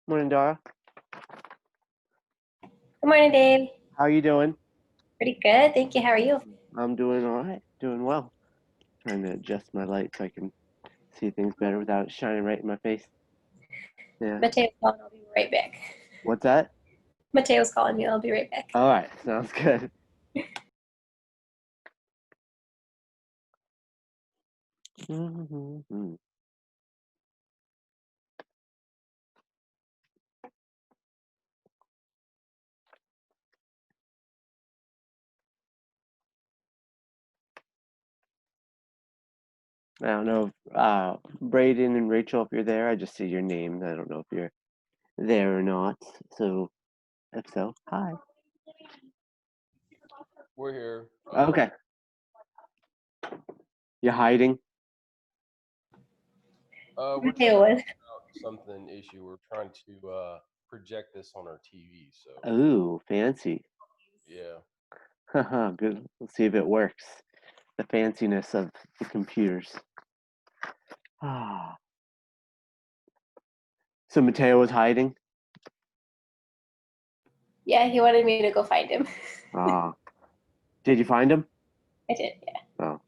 Morning, Dara. Good morning, Dave. How you doing? Pretty good, thank you. How are you? I'm doing all right. Doing well. Trying to adjust my light so I can see things better without it shining right in my face. Yeah. Mateo's calling. I'll be right back. What's that? Mateo's calling me. I'll be right back. All right. Sounds good. Mm-hmm. I don't know if Braden and Rachel, if you're there, I just see your name. I don't know if you're there or not. So if so, hi. We're here. Okay. You hiding? We're Mateo was. something issue. We're trying to project this on our TV. So Ooh, fancy. yeah, Haha, good. Let's see if it works. The fanciness of the computers. Ah. So Mateo was hiding? Yeah, he wanted me to go find him. Ah. Did you find him? I did, yeah. Oh.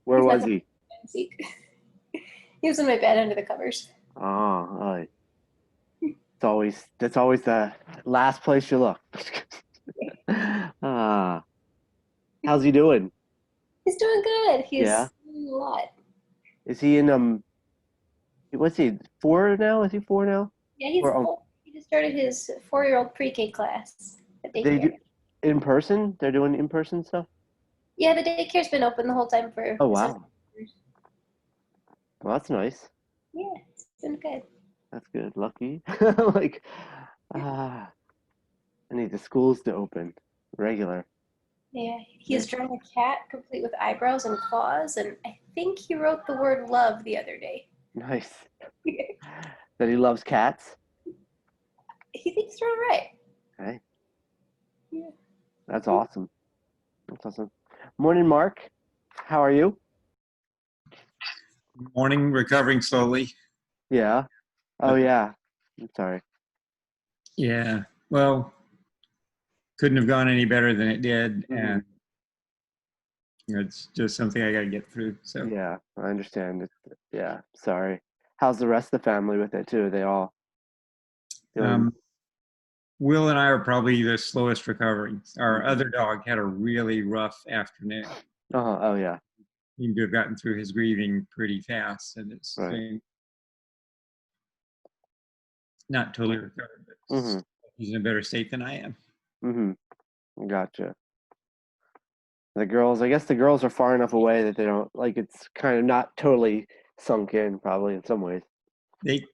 Where He's not was he? seat. He was in my bed under the covers. Oh, that's always the last place you look. Ah. How's he doing? He's doing good. He's Yeah. doing a lot. Is he in what's he, 4 now? Is he 4 now? Yeah, he's Or full. He just started his 4-year-old pre-K class at they do daycare. in person? They're doing in person stuff? Yeah, the daycare's been open the whole time for Oh his wow. Well, that's nice. Yeah, it's been good. That's good. Lucky. Like ah I need the schools to open regular. Yeah, Yeah. he's drawn a cat complete with eyebrows and claws, and I think he wrote the word love the other day. Nice. That he loves cats. He thinks they're all right. Okay. Yeah. That's awesome. That's awesome. Morning, Mark. How are you? Morning, recovering slowly. Yeah. Oh yeah. I'm sorry. Yeah, well, couldn't have gone any better than it did, and it's just something I got to get through. So Yeah, I understand. Yeah, sorry. How's the rest of the family with it too? Are they all doing? Will and I are probably the slowest recovering. Our other dog had a really rough afternoon. Oh yeah. He seemed to have gotten through his grieving pretty fast, and it's Right. not totally recovered, but he's in a better state than I am. Gotcha. The girls, I guess the girls are far enough away that they don't like it's kind of not totally sunk in, probably in some ways. They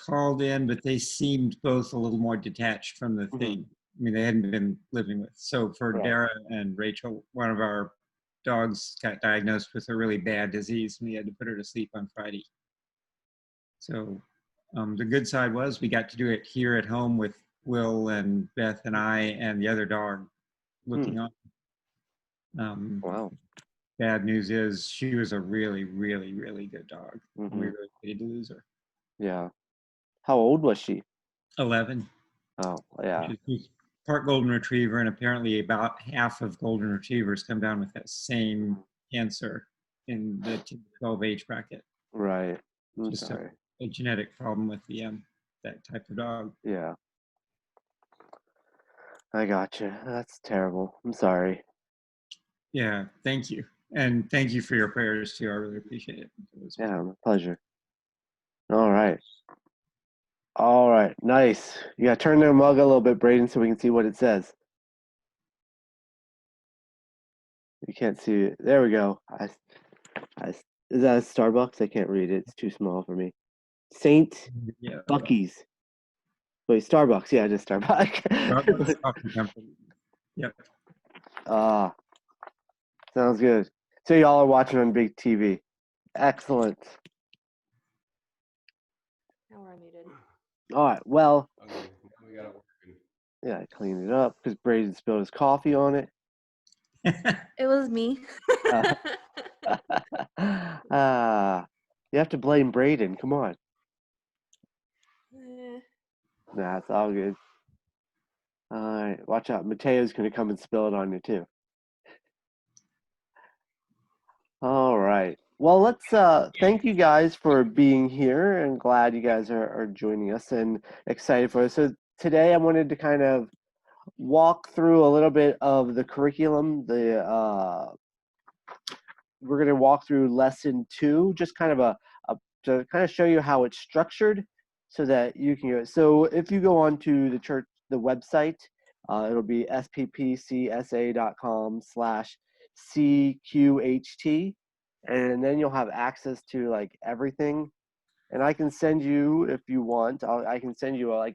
called in, but they seemed both a little more detached from the thing. I mean, they hadn't been living with. So for Dara and Rachel, one of our dogs got diagnosed with a really bad disease, and we had to put her to sleep on Friday. So the good side was we got to do it here at home with Will and Beth and I and the other dog looking on. Wow. Bad news is she was a really, really, really good dog. We really hated to lose her. Yeah. How old was she? 11. Oh, yeah. She's part golden retriever, and apparently about half of golden retrievers come down with that same cancer in the 12 age bracket. Right. I'm Just sorry. a genetic problem with the that type of dog. Yeah. I gotcha. That's terrible. I'm sorry. Yeah, thank you. And thank you for your prayers too. I really appreciate it. Yeah, my pleasure. All right. All right. Nice. You gotta turn their mug a little bit, Braden, so we can see what it says. You can't see it. There we go. Is that a Starbucks? I can't read it. It's too small for me. Saint Bucky's. Wait, Starbucks. Yeah, just Starbucks. Starbucks Coffee Company. Yep. Ah, sounds good. So y'all are watching on big TV. Excellent. Now we're unmuted. All right. Well, okay, we got it working. yeah, I cleaned it up because Braden spilled his coffee on it. It was me. You have to blame Braden. Come on. Nah, it's all good. All right, watch out. Mateo's gonna come and spill it on you too. All right. Well, let's thank you guys for being here and glad you guys are joining us and excited for us. So today I wanted to kind of walk through a little bit of the curriculum. We're going to walk through lesson 2, just kind of to kind of show you how it's structured so that you can go. So if you go on to the website, it'll be sppcsa.com/CQHT, and then you'll have access to like everything. And I can send you, if you want, I can send you a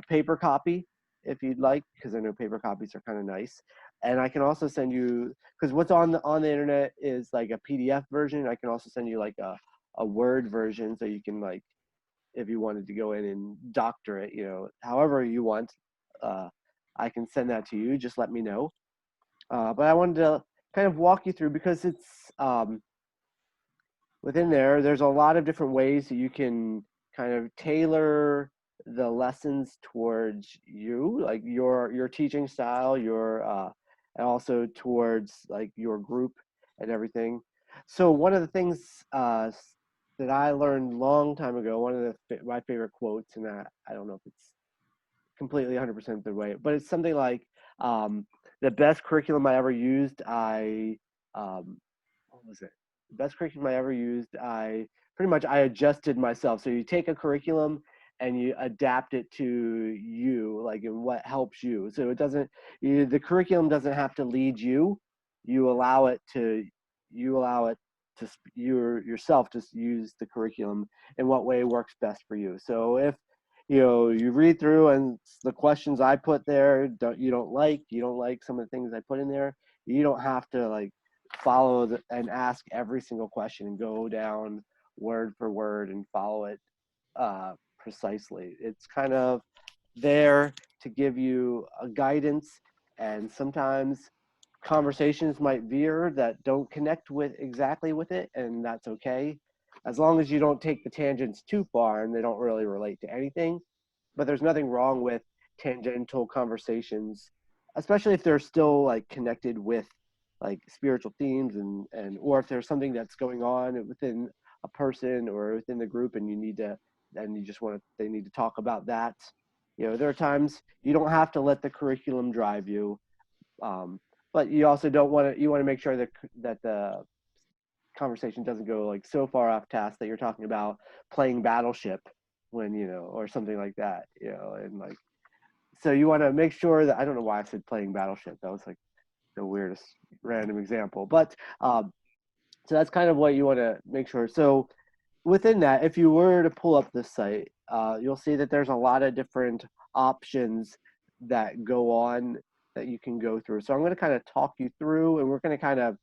paper copy if you'd like, because I know paper copies are kind of nice. And I can also send you, because what's on the internet is like a PDF version. I can also send you like a Word version, so you can like, if you wanted to go in and doctor it, however you want, I can send that to you. Just let me know. But I wanted to kind of walk you through, because it's within there's a lot of different ways that you can kind of tailor the lessons towards you, like your teaching style, and also towards like your group and everything. So one of the things that I learned long time ago, one of my favorite quotes, and I don't know if it's completely 100% the way, but it's something like, the best curriculum I ever used, what was it? The best curriculum I ever used, I adjusted myself. So you take a curriculum and you adapt it to you, like in what helps you. So the curriculum doesn't have to lead you. You allow it to yourself to use the curriculum in what way works best for you. So if you read through and the questions I put there you don't like some of the things I put in there, you don't have to like follow and ask every single question and go down word for word and follow it precisely. It's kind of there to give you a guidance, and sometimes conversations might veer that don't connect with exactly with it, and that's okay, as long as you don't take the tangents too far and they don't really relate to anything. But there's nothing wrong with tangential conversations, especially if they're still like connected with like spiritual themes, and or if there's something that's going on within a person or within the group, and they need to talk about that. There are times you don't have to let the curriculum drive you, but you also don't want to. You want to make sure that the conversation doesn't go like so far off task that you're talking about playing Battleship when or something like that. And like, so you want to make sure that, I don't know why I said playing Battleship. That was like the weirdest random example, but so that's kind of what you want to make sure. So within that, if you were to pull up this site, you'll see that there's a lot of different options that go on that you can go through. So I'm going to kind of talk you through, and we're going to kind of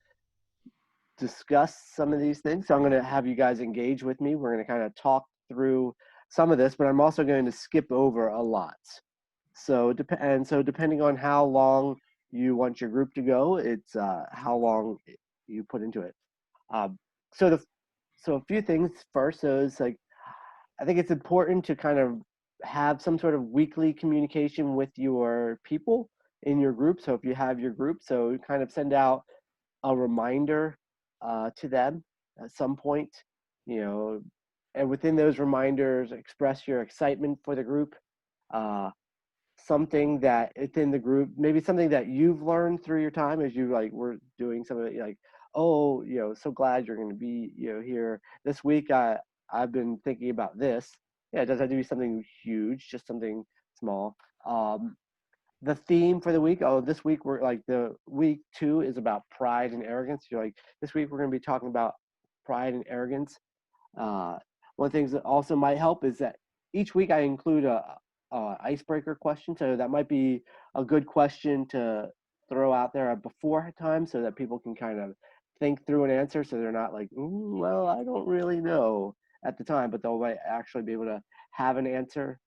discuss some of these things. So I'm going to have you guys engage with me. We're going to kind of talk through some of this, but I'm also going to skip over a lot. So depending on how long you want your group to go, it's how long you put into it. So a few things first. So it's like, I think it's important to kind of have some sort of weekly communication with your people in your group. So if you have your group, so kind of send out a reminder to them at some point, and within those reminders, express your excitement for the group. Something that within the group, maybe something that you've learned through your time as you like were doing some of it, like, oh, so glad you're going to be, here this week. I've been thinking about this. Yeah, it doesn't have to be something huge, just something small. The theme for the week, this week we're like, the week 2 is about pride and arrogance. You're like, this week we're going to be talking about pride and arrogance. One of the things that also might help is that each week I include a icebreaker question. So that might be a good question to throw out there before time, so that people can kind of think through an answer, so they're not like, well, I don't really know at the time, but they'll actually be able to have an answer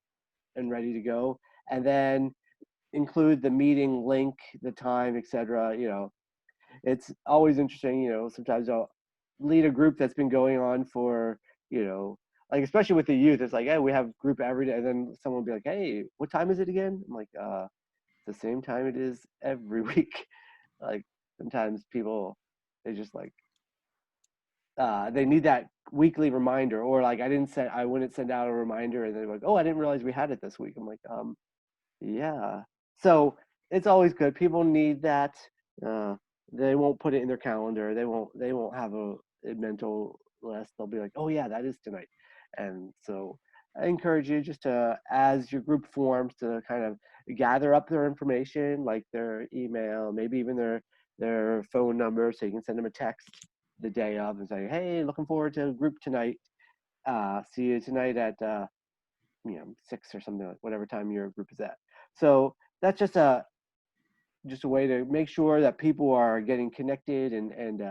and ready to go. And then include the meeting link, the time, etc. It's always interesting. Sometimes I'll lead a group that's been going on for like especially with the youth, it's like, hey, we have group every day, and then someone will be like, hey, what time is it again? I'm like, it's the same time it is every week. Like sometimes people, they just like they need that weekly reminder, or like I wouldn't send out a reminder, and they're like, oh, I didn't realize we had it this week. I'm like, yeah. So it's always good. People need that. Uh, they won't put it in their calendar. They won't have a mental list. They'll be like, oh yeah, that is tonight. And so I encourage you just to, as your group forms, to kind of gather up their information, like their email, maybe even their phone number, so you can send them a text the day of and say, hey, looking forward to a group tonight. See you tonight at 6 or something, like whatever time your group is at. So that's just a way to make sure that people are getting connected and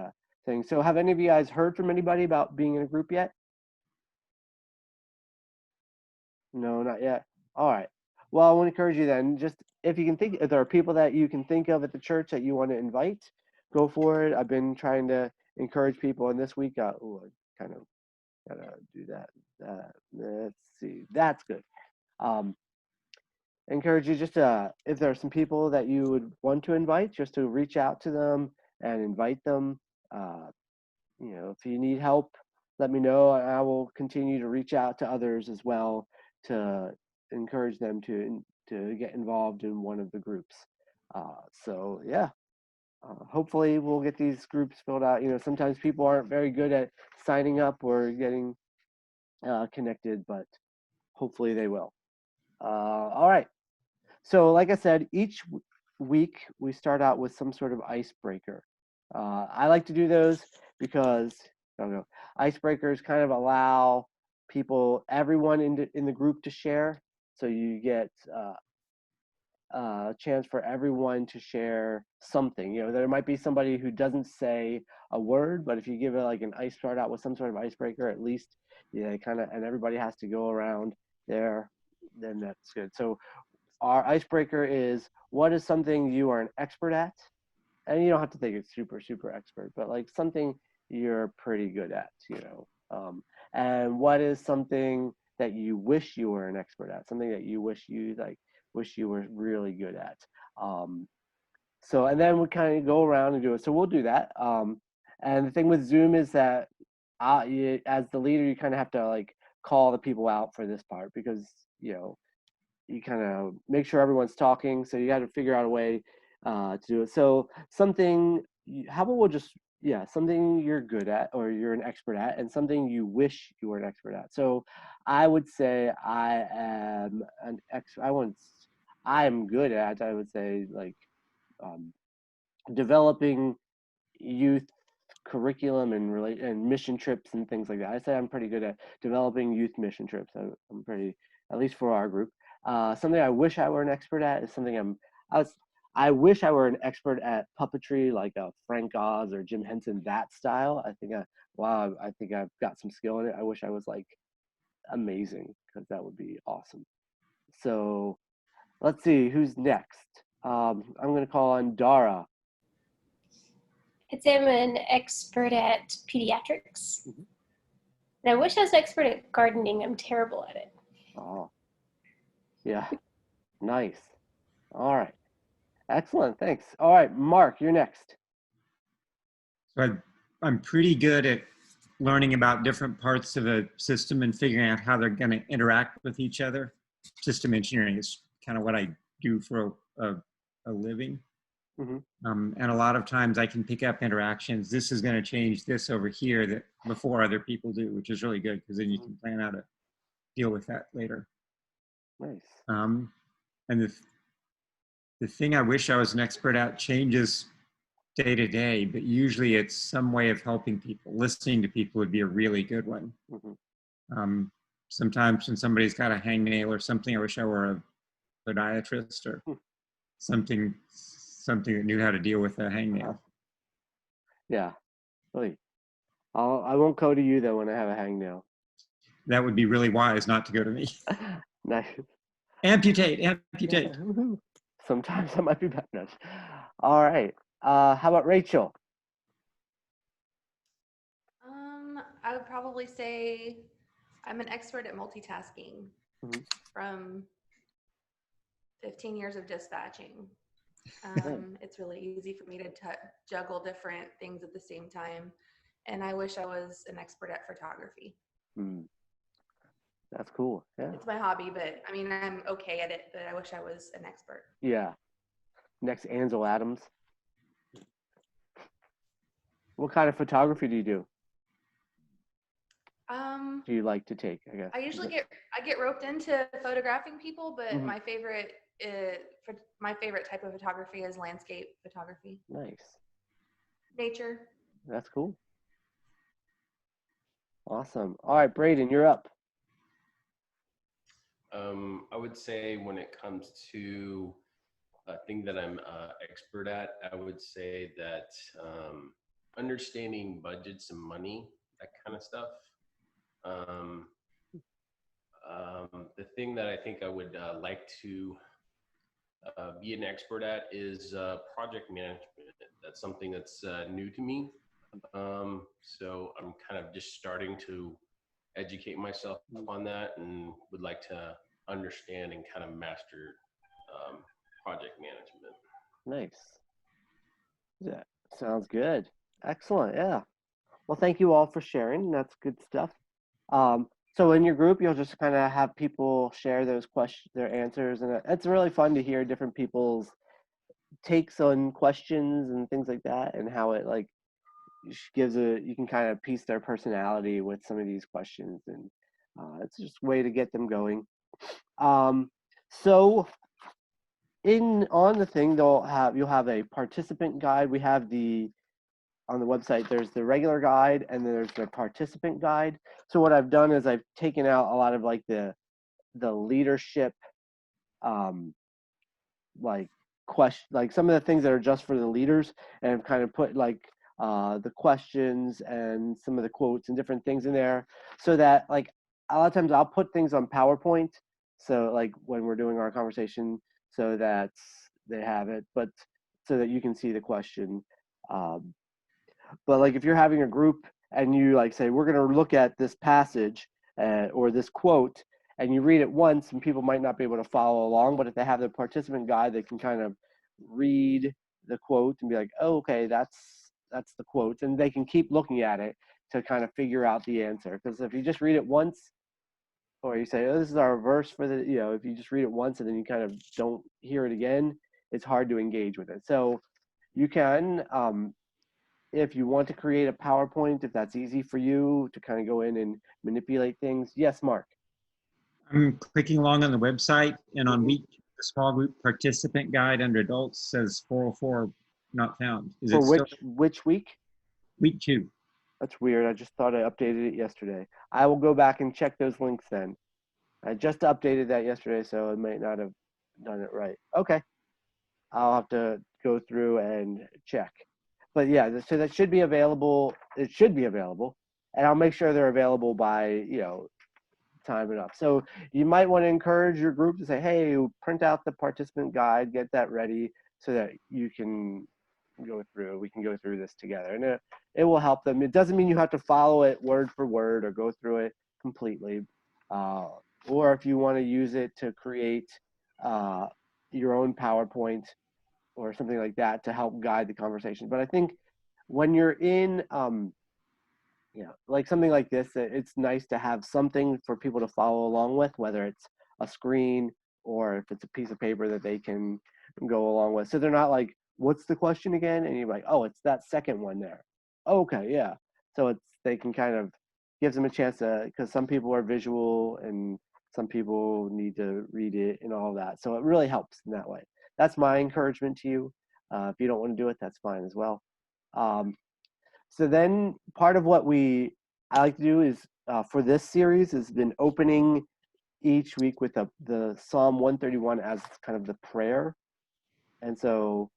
things. So have any of you guys heard from anybody about being in a group yet? No, not yet. All right. Well, I want to encourage you then, just if you can think, if there are people that you can think of at the church that you want to invite, go for it. I've been trying to encourage people, and this week, I kind of gotta do that. Let's see. That's good. Encourage you just to, if there are some people that you would want to invite, just to reach out to them and invite them. If you need help, let me know. I will continue to reach out to others as well to encourage them to get involved in one of the groups. So yeah, hopefully we'll get these groups filled out. Sometimes people aren't very good at signing up or getting connected, but hopefully they will. All right. So like I said, each week we start out with some sort of icebreaker. I like to do those because, I don't know, icebreakers kind of allow everyone in the group to share. So you get a chance for everyone to share something. There might be somebody who doesn't say a word, but if you give it start out with some sort of icebreaker, at least, and everybody has to go around there, then that's good. So our icebreaker is, what is something you are an expert at? And you don't have to think it's super, super expert, but like something you're pretty good at, and what is something that you wish you were an expert at? Something that you wish you were really good at. So, and then we kind of go around and do it. So we'll do that. And the thing with Zoom is that as the leader, you kind of have to call the people out for this part, because, you kind of make sure everyone's talking. So you got to figure out a way to do it. So something, how about we'll just, something you're good at or you're an expert at, and something you wish you were an expert at. So I would say I am good at, I would say, developing youth curriculum and mission trips and things like that. I say I'm pretty good at developing youth mission trips. I'm pretty, at least for our group. Something I wish I were an expert at is something I wish I were an expert at puppetry, like Frank Oz or Jim Henson, that style. I think I've got some skill in it. I wish I was amazing, because that would be awesome. So let's see who's next. I'm going to call on Dara. I'd say I'm an expert at pediatrics. Mm-hmm. And I wish I was an expert at gardening. I'm terrible at it. Oh, yeah. Nice. All right. Excellent. Thanks. All right, Mark, you're next. So I'm pretty good at learning about different parts of a system and figuring out how they're going to interact with each other. System engineering is kind of what I do for a living. Mm-hmm. And a lot of times I can pick up interactions. This is going to change this over here that before other people do, which is really good, because then you can plan how to deal with that later. Nice. And the thing I wish I was an expert at changes day to day, but usually it's some way of helping people. Listening to people would be a really good one. Mm-hmm. Sometimes when somebody's got a hangnail or something, I wish I were a podiatrist or something that knew how to deal with a hangnail. Yeah, really. I won't go to you though when I have a hangnail. That would be really wise not to go to me. Nice. Amputate. Yeah. Sometimes that might be bad. All right. How about Rachel? I would probably say I'm an expert at multitasking Mhm. from 15 years of dispatching. It's really easy for me to juggle different things at the same time. And I wish I was an expert at photography. Mm. That's cool. Yeah. It's my hobby, but I mean, I'm okay at it, but I wish I was an expert. Yeah. Next, Ansel Adams. What kind of photography do you do? Do you like to take, I guess? I usually get roped into photographing people, but Mhm. my favorite type of photography is landscape photography, Nice. nature. That's cool. Awesome. All right, Braden, you're up. I would say when it comes to a thing that I'm expert at, I would say that understanding budgets and money, that kind of stuff. Um, the thing that I think I would like to be an expert at is project management. That's something that's new to me. So I'm kind of just starting to educate myself on that and would like to understand and kind of master project management. Nice. Yeah, sounds good. Excellent. Yeah. Well, thank you all for sharing. That's good stuff. So in your group, you'll just kind of have people share those questions, their answers, and it's really fun to hear different people's takes on questions and things like that, and how it like gives you can kind of piece their personality with some of these questions, and it's just a way to get them going. So on the thing, you'll have a participant guide. We have on the website, there's the regular guide and then there's the participant guide. So what I've done is I've taken out a lot of like the leadership, like like some of the things that are just for the leaders, and I've kind of put like the questions and some of the quotes and different things in there, so that like a lot of times I'll put things on PowerPoint, so like when we're doing our conversation, so that they have it, but so that you can see the question. Um, but like if you're having a group and you like say we're going to look at this passage or this quote, and you read it once, and people might not be able to follow along, but if they have the participant guide, they can kind of read the quote and be like, oh, okay, that's the quote, and they can keep looking at it to kind of figure out the answer. Because if you just read it once, or you say, oh, this is our verse for the, if you just read it once and then you kind of don't hear it again, it's hard to engage with it. So you can, if you want to create a PowerPoint, if that's easy for you to kind of go in and manipulate things. Yes, Mark. I'm clicking along on the website, and on Mhm. week, the small group participant guide under adults says 404 not found. Is For it still which week? week 2? That's weird. I just thought I updated it yesterday. I will go back and check those links then. I just updated that yesterday, so it might not have done it right. Okay. I'll have to go through and check. But yeah, so that should be available. It should be available. And I'll make sure they're available by, time enough. So you might want to encourage your group to say, hey, print out the participant guide, get that ready so that we can go through this together. And it will help them. It doesn't mean you have to follow it word for word or go through it completely. Or if you want to use it to create your own PowerPoint or something like that to help guide the conversation. But I think when you're in like something like this, it's nice to have something for people to follow along with, whether it's a screen or if it's a piece of paper that they can go along with. So they're not like, what's the question again? And you're like, oh, it's that second one there. Okay, yeah. So they can kind of gives them a chance to, because some people are visual and some people need to read it and all that. So it really helps in that way. That's my encouragement to you. If you don't want to do it, that's fine as well. So then part of what I like to do is for this series has been opening each week with the Psalm 131 as kind of the prayer. And so,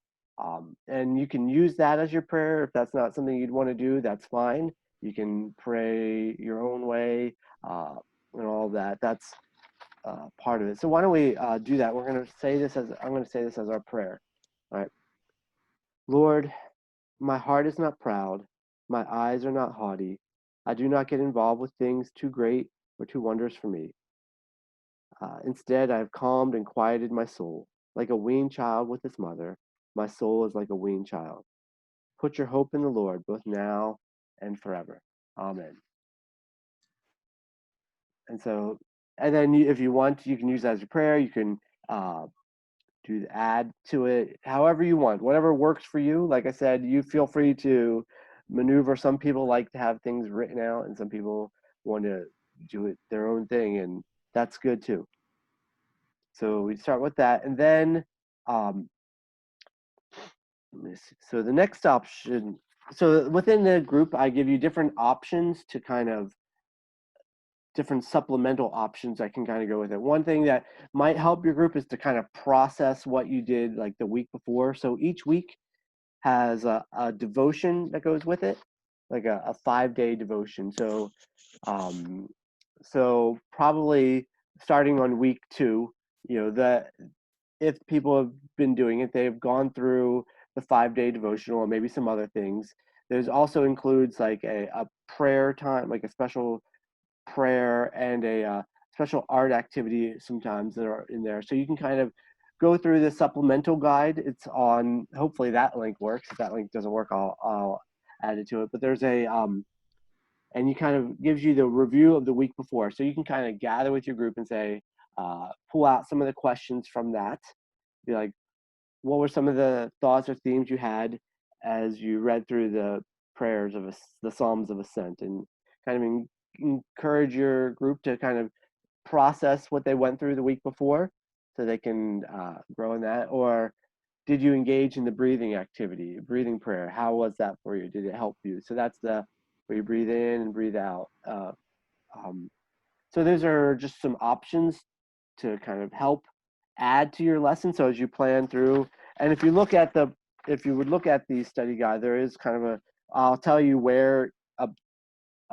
and you can use that as your prayer. If that's not something you'd want to do, that's fine. You can pray your own way and all of that. That's part of it. So why don't we do that? I'm going to say this as our prayer. All right. Lord, my heart is not proud. My eyes are not haughty. I do not get involved with things too great or two wonders for me. Instead, I have calmed and quieted my soul. Like a weaned child with its mother, my soul is like a weaned child. Put your hope in the Lord, both now and forever. Amen. And so, and then if you want, you can use that as your prayer. You can add to it however you want, whatever works for you. Like I said, you feel free to maneuver. Some people like to have things written out, and some people want to do it their own thing, and that's good too. So we start with that, and then so the next option. So within the group, I give you different options to kind of different supplemental options I can kind of go with it. One thing that might help your group is to kind of process what you did like the week before. So each week has a devotion that goes with it, like a 5-day devotion. So probably starting on week 2, that if people have been doing it, they've gone through the 5-day devotional or maybe some other things. There's also includes like a prayer time, like a special prayer and a special art activity sometimes that are in there. So you can kind of go through the supplemental guide. It's on, hopefully that link works. If that link doesn't work, I'll add it to it. But there's and you kind of gives you the review of the week before. So you can kind of gather with your group and say, pull out some of the questions from that. Be like, what were some of the thoughts or themes you had as you read through the prayers of the Psalms of Ascent, and kind of encourage your group to kind of process what they went through the week before so they can grow in that? Or did you engage in the breathing activity, breathing prayer? How was that for you? Did it help you? So that's where you breathe in and breathe out. So those are just some options to kind of help add to your lesson. So as you plan through, and if you would look at the study guide, there is kind of I'll tell you where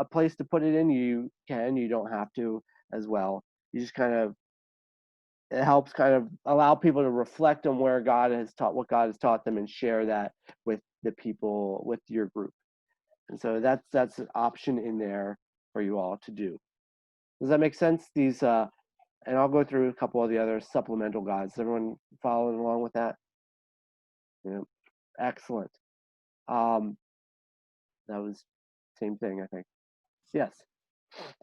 a place to put it in. You don't have to as well. You just it helps kind of allow people to reflect on what God has taught them, and share that with the people, with your group. And so that's an option in there for you all to do. Does that make sense? These and I'll go through a couple of the other supplemental guides. Is everyone following along with that? Yeah. Excellent. That was same thing, I think. Yes.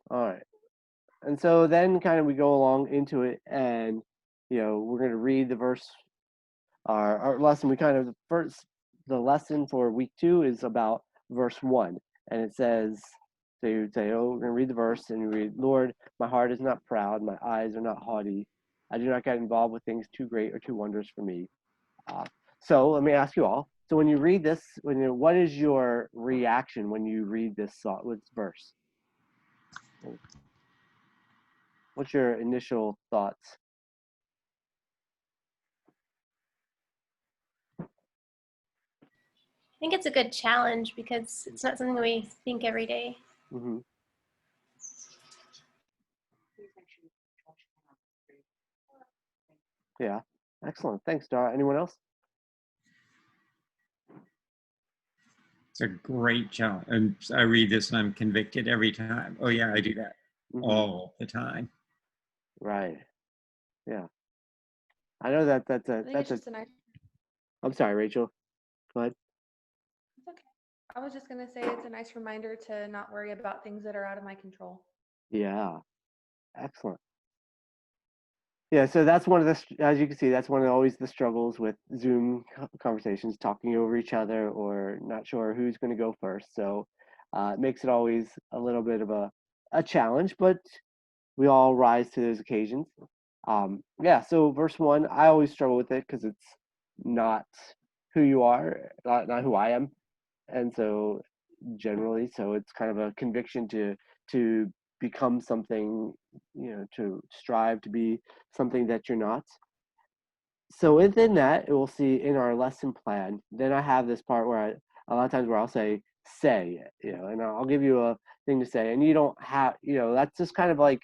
All right. And so then kind of we go along into it, and we're going to read the verse. Our lesson, the lesson for week 2 is about verse 1, and it says, so you say, oh, we're going to read the verse, and you read, Lord, my heart is not proud, my eyes are not haughty. I do not get involved with things too great or too wondrous for me. So let me ask you all. So when you read this, what is your reaction when you read this verse? What's your initial thoughts? I think it's a good challenge because it's not something we think every day. Mm-hmm. Yeah, excellent. Thanks, Dara. Anyone else? It's a great challenge. And I read this and I'm convicted every time. Oh yeah, I do that all the time. Right. Yeah. I know that's just a nice. I'm sorry, Rachel. Go ahead. It's okay. I was just gonna say it's a nice reminder to not worry about things that are out of my control. Yeah. Excellent. Yeah, so that's one of the, as you can see, that's one of always the struggles with Zoom conversations, talking over each other or not sure who's going to go first. So it makes it always a little bit of a challenge, but we all rise to those occasions. Yeah, so verse 1, I always struggle with it because it's not who you are, not who I am. And so generally, so it's kind of a conviction to become something, to strive to be something that you're not. So within that, we'll see in our lesson plan, then I have this part where a lot of times where I'll say, and I'll give you a thing to say, and you don't have, that's just kind of like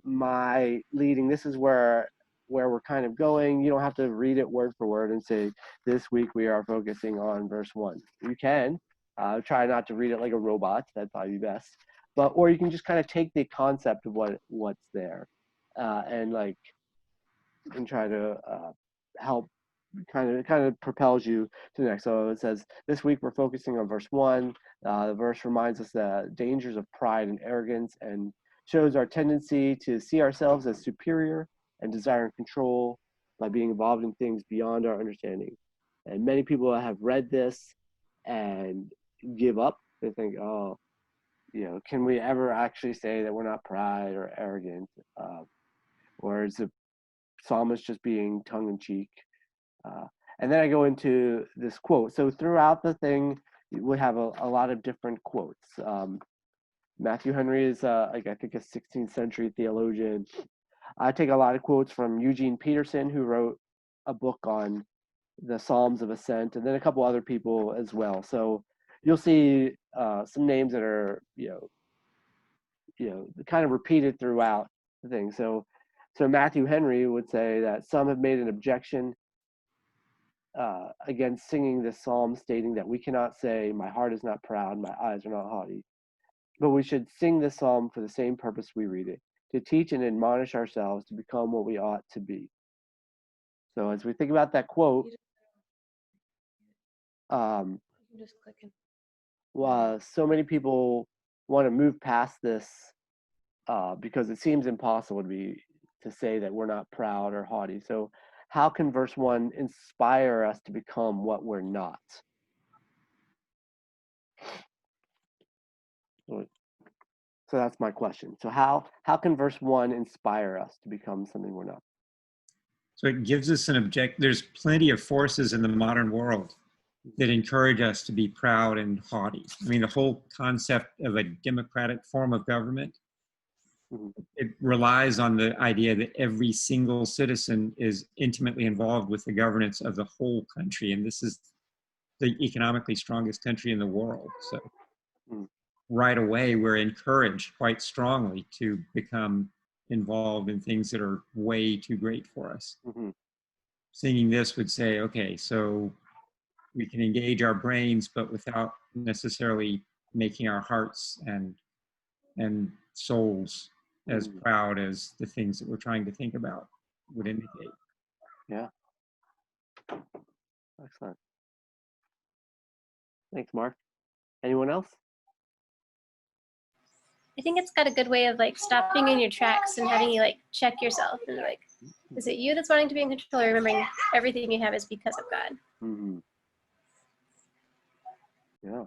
my leading. This is where we're kind of going. You don't have to read it word for word and say, this week we are focusing on verse 1. You can try not to read it like a robot. That'd probably be best. but or you can just kind of take the concept of what's there, and like and try to help kind of propels you to the next. So it says, this week we're focusing on verse 1. The verse reminds us the dangers of pride and arrogance and shows our tendency to see ourselves as superior and desire control by being involved in things beyond our understanding. And many people have read this and give up. They think, oh, can we ever actually say that we're not pride or arrogant? Or is the psalmist just being tongue in cheek? And then I go into this quote. So throughout the thing, we have a lot of different quotes. Matthew Henry is, I think, a 16th century theologian. I take a lot of quotes from Eugene Peterson, who wrote a book on the Psalms of Ascent, and then a couple other people as well. So you'll see some names that are, kind of repeated throughout the thing. So Matthew Henry would say that some have made an objection against singing this psalm, stating that we cannot say, "My heart is not proud, my eyes are not haughty," but we should sing this psalm for the same purpose we read it, to teach and admonish ourselves to become what we ought to be. So as we think about that quote, Just clicking. so many people want to move past this because it seems impossible to say that we're not proud or haughty. So how can verse 1 inspire us to become what we're not? So that's my question. So how can verse 1 inspire us to become something we're not? So it gives us an object. There's plenty of forces in the modern world that encourage us to be proud and haughty. I mean, the whole concept of a democratic form of government, it relies on the idea that every single citizen is intimately involved with the governance of the whole country. And this is the economically strongest country in the world. So right away, we're encouraged quite strongly to become involved in things that are way too great for us. Singing this would say, okay, so we can engage our brains, but without necessarily making our hearts and souls as proud as the things that we're trying to think about would indicate. Yeah. Excellent. Thanks, Mark. Anyone else? I think it's got a good way of like stopping in your tracks and having you like check yourself and like, is it you that's wanting to be in control, or remembering everything you have is because of God? Yeah.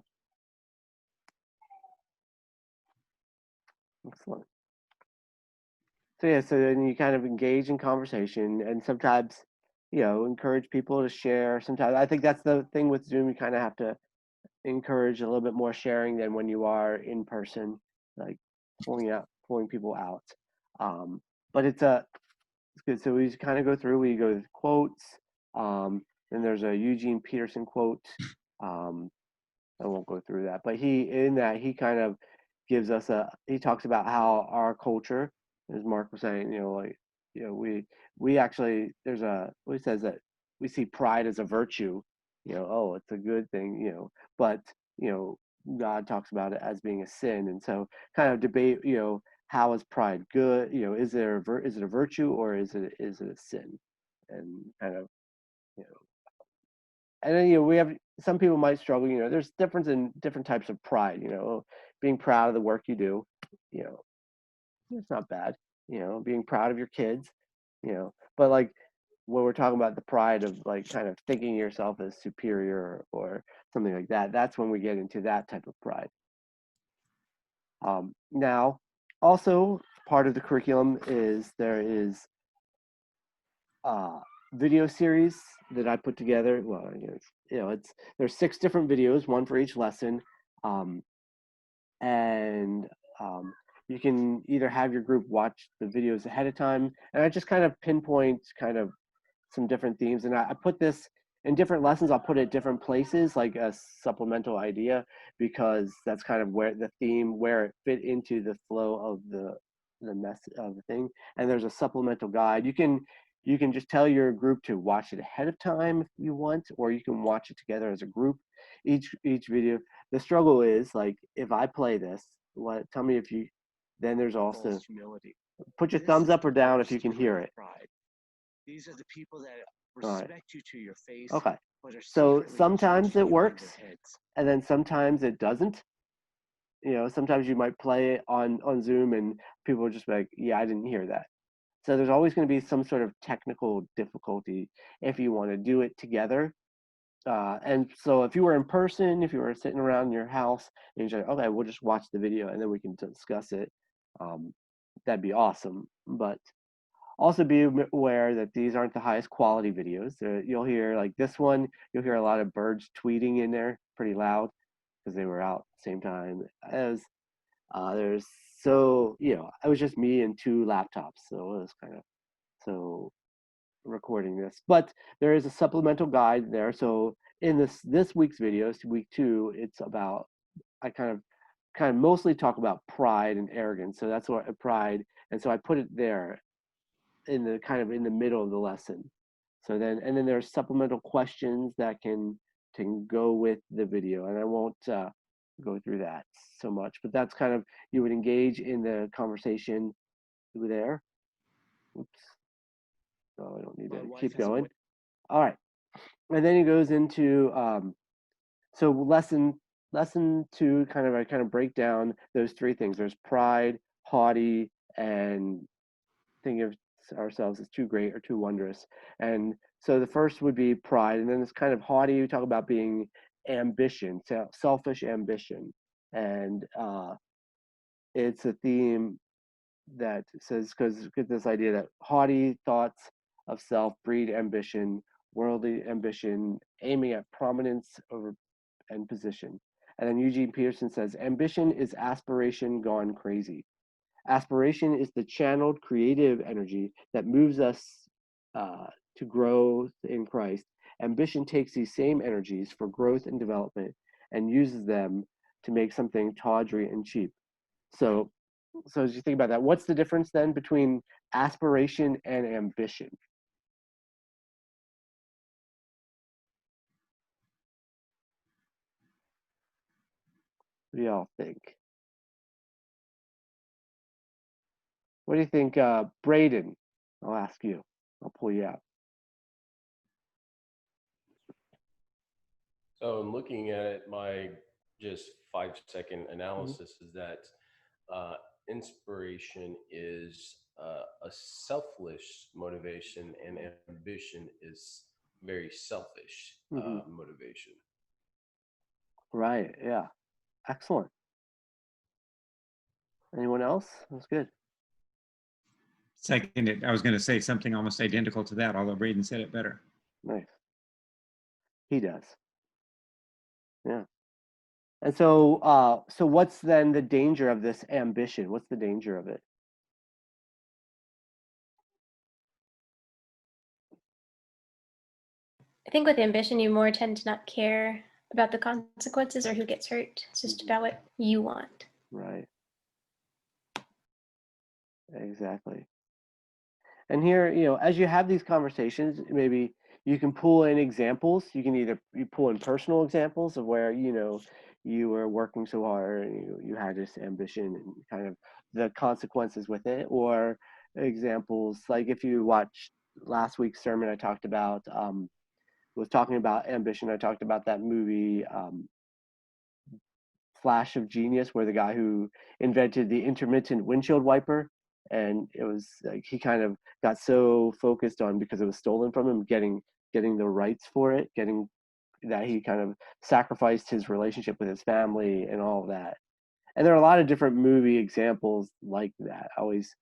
Excellent. So yeah, so then you kind of engage in conversation, and sometimes, encourage people to share. Sometimes I think that's the thing with Zoom. You kind of have to encourage a little bit more sharing than when you are in person, like pulling people out. But it's good. So we kind of go through. We go to quotes. Then there's a Eugene Peterson quote. I won't go through that, but he kind of gives us he talks about how our culture, as Mark was saying, we actually, he says that we see pride as a virtue, oh, it's a good thing, but God talks about it as being a sin. And so kind of debate, how is pride good? Is it a virtue, or is it a sin? And kind of, and then we have, some people might struggle. There's difference in different types of pride. Being proud of the work you do, it's not bad. Being proud of your kids, but like when we're talking about the pride of like kind of thinking yourself as superior or something like that, that's when we get into that type of pride. Now, also part of the curriculum is there is video series that I put together. Well, there's 6 different videos, one for each lesson, and you can either have your group watch the videos ahead of time, and I just kind of pinpoint kind of some different themes, and I put this in different lessons. I'll put it different places, like a supplemental idea, because that's kind of where the theme, where it fit into the flow of the mess of the thing. And there's a supplemental guide. You can just tell your group to watch it ahead of time if you want, or you can watch it together as a group. Each video. The struggle is, like, if I play this What? Tell me if you. Then there's also false humility. put your This thumbs is up or the down if worst you can hear kind of it. pride. These are the people that All right. respect you to your face, Okay. but are So secretly sometimes judging it you in works, their heads. and then sometimes it doesn't. You know, sometimes you might play it on Zoom, and people are just like, "Yeah, I didn't hear that." So there's always going to be some sort of technical difficulty if you want to do it together. And so if you were in person, if you were sitting around in your house, and you're like, okay, we'll just watch the video and then we can discuss it. That'd be awesome. But also be aware that these aren't the highest quality videos. You'll hear like this one, you'll hear a lot of birds tweeting in there pretty loud because they were out at the same time as there's so, you know, it was just me and 2 laptops. So it was kind of so recording this, but there is a supplemental guide there. So in this week's videos, week 2, it's about I kind of mostly talk about pride and arrogance. So that's what pride, and so I put it there in the kind of in the middle of the lesson. So then and then there's supplemental questions that can go with the video, and I won't go through that so much, but that's kind of you would engage in the conversation there. Oops. Oh, I don't need My to wife keep has a going. All right. And then he goes into so lesson 2 kind of break down those 3 things. There's pride, haughty, and thinking of ourselves as too great or too wondrous. And so the first would be pride, and then it's kind of haughty. We talk about being ambition, selfish ambition, and it's a theme that says because this idea that haughty thoughts of self breed ambition, worldly ambition, aiming at prominence over and position. And then Eugene Peterson says, ambition is aspiration gone crazy. Aspiration is the channeled creative energy that moves us to growth in Christ. Ambition takes these same energies for growth and development and uses them to make something tawdry and cheap. So as you think about that, what's the difference then between aspiration and ambition? What do y'all think? What do you think, Braden? I'll ask you. I'll pull you out. So in looking at it, my just 5-second analysis is that inspiration is a selfless motivation, and ambition is very selfish motivation. Right. Yeah. Excellent. Anyone else? That's good. Seconded. I was going to say something almost identical to that, although Braden said it better. Nice. He does. Yeah. And so, so what's then the danger of this ambition? What's the danger of it? I think with ambition, you more tend to not care about the consequences or who gets hurt. It's just about what you want. Right. Exactly. And here, you know, as you have these conversations, maybe you can pull in examples. You can either you pull in personal examples of where, you know, you were working so hard and you had this ambition and kind of the consequences with it, or examples like if you watched last week's sermon, I talked about was talking about ambition. I talked about that movie Flash of Genius, where the guy who invented the intermittent windshield wiper, and it was like he kind of got so focused on because it was stolen from him, getting the rights for it, getting that he kind of sacrificed his relationship with his family and all of that. And there are a lot of different movie examples like that. I always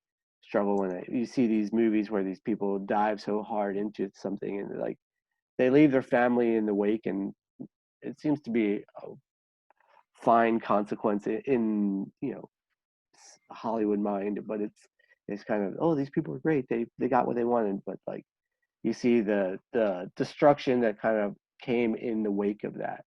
struggle when you see these movies where these people dive so hard into something and like they leave their family in the wake, and it seems to be a fine consequence in you know Hollywood mind, but it's kind of, oh, these people are great, they got what they wanted, but like you see the destruction that kind of came in the wake of that.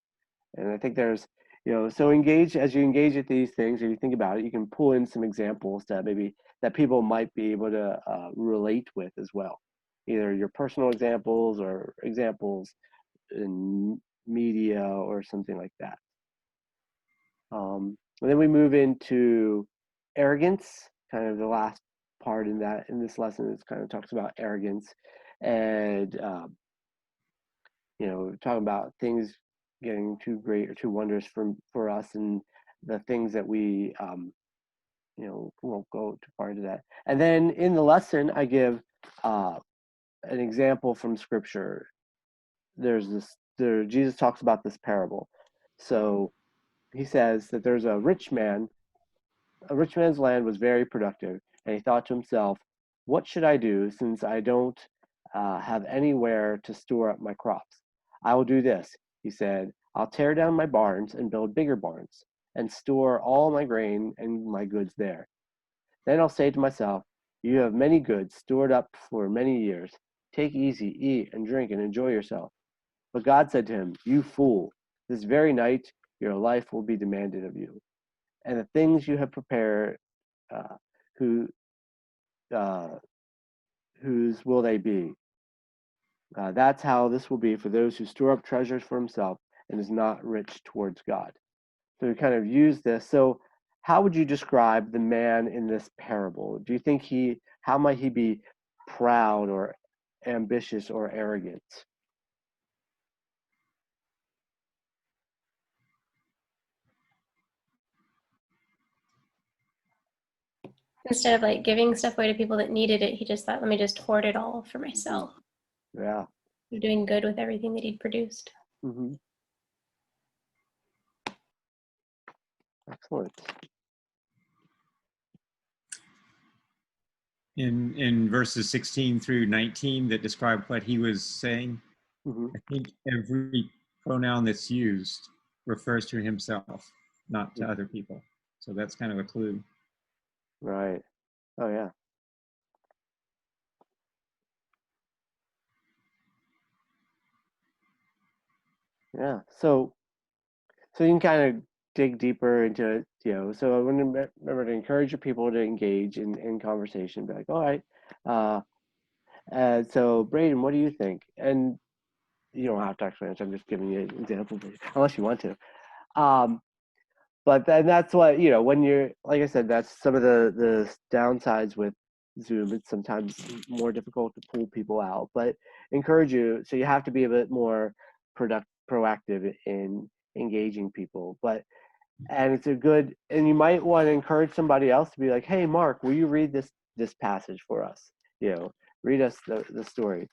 And I think there's, you know, so engage as you engage with these things, or you think about it, you can pull in some examples that maybe that people might be able to relate with as well, either your personal examples or examples in media or something like that. And then we move into arrogance, kind of the last part in this lesson is kind of talks about arrogance and talking about things getting too great or too wondrous for us, and the things that we won't go too far into that. And then in the lesson I give an example from scripture. Jesus talks about this parable. So he says that there's a rich man's land was very productive, and he thought to himself, what should I do since I don't have anywhere to store up my crops? I will do this, he said. I'll tear down my barns and build bigger barns and store all my grain and my goods there. Then I'll say to myself, you have many goods stored up for many years. Take easy, eat and drink and enjoy yourself. But God said to him, you fool, this very night your life will be demanded of you. And the things you have prepared, whose will they be? That's how this will be for those who store up treasures for himself and is not rich towards God. So we kind of use this. So how would you describe the man in this parable? Do you think how might he be proud or ambitious or arrogant? Instead of like giving stuff away to people that needed it, he just thought, let me just hoard it all for myself. Yeah. Doing good with everything that he'd produced. Mm-hmm. Excellent. In verses 16 through 19 that describe what he was saying, Mm-hmm. I think every pronoun that's used refers to himself, not to other people. So that's kind of a clue. Right. Oh, yeah. Yeah. So you can kind of dig deeper into it, So I want to remember to encourage your people to engage in conversation. Be like, all right. So Braden, what do you think? And you don't have to actually answer. I'm just giving you an example, unless you want to. But then that's what, when you're, like I said, that's some of the downsides with Zoom. It's sometimes more difficult to pull people out, but encourage you. So you have to be a bit more proactive in engaging people. And it's and you might want to encourage somebody else to be like, hey, Mark, will you read this passage for us? Read us the story.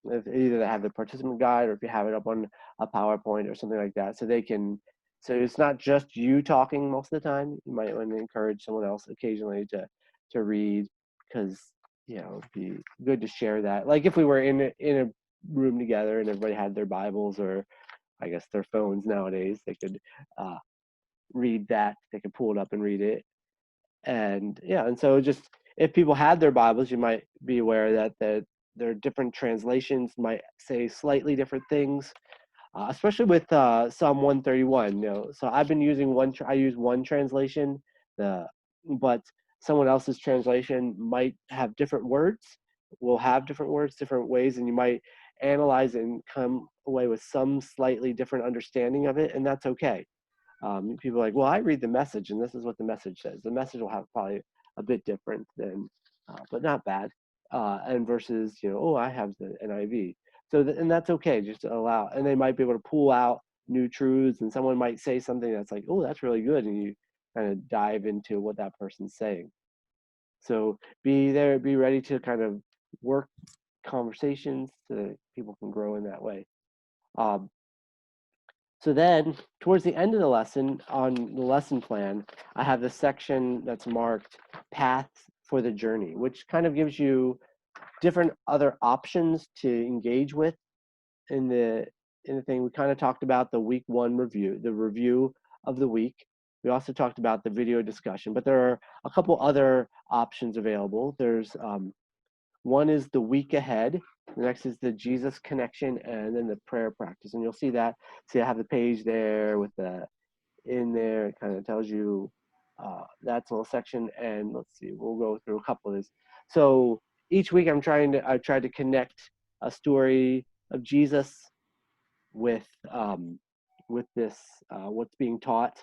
If either they have the participant guide or if you have it up on a PowerPoint or something like that, so it's not just you talking most of the time. You might want to encourage someone else occasionally to read, because it'd be good to share that. Like if we were in a room together and everybody had their Bibles, or I guess their phones nowadays, they could read that. They could pull it up and read it. And so just if people had their Bibles, you might be aware that their different translations might say slightly different things. Especially with Psalm 131, So I've been using I use one translation, but someone else's translation might have different words. Will have different words, different ways, and you might analyze it and come away with some slightly different understanding of it, and that's okay. People are like, well, I read the Message, and this is what the Message says. The Message will have probably a bit different than, but not bad. And versus, I have the NIV. So, and that's okay, just to allow, and they might be able to pull out new truths, and someone might say something that's like, oh, that's really good, and you kind of dive into what that person's saying. So be ready to kind of work conversations so that people can grow in that way. So then, towards the end of the lesson, on the lesson plan, I have this section that's marked Path for the Journey, which kind of gives you different other options to engage with in the thing. We kind of talked about the week 1 review, the review of the week. We also talked about the video discussion, but there are a couple other options available. There's one is the week ahead. The next is the Jesus connection, and then the prayer practice. And you'll see that. See, I have the page there with in there. It kind of tells you that's a little section. And let's see, we'll go through a couple of these. So each week I tried to connect a story of Jesus with this what's being taught.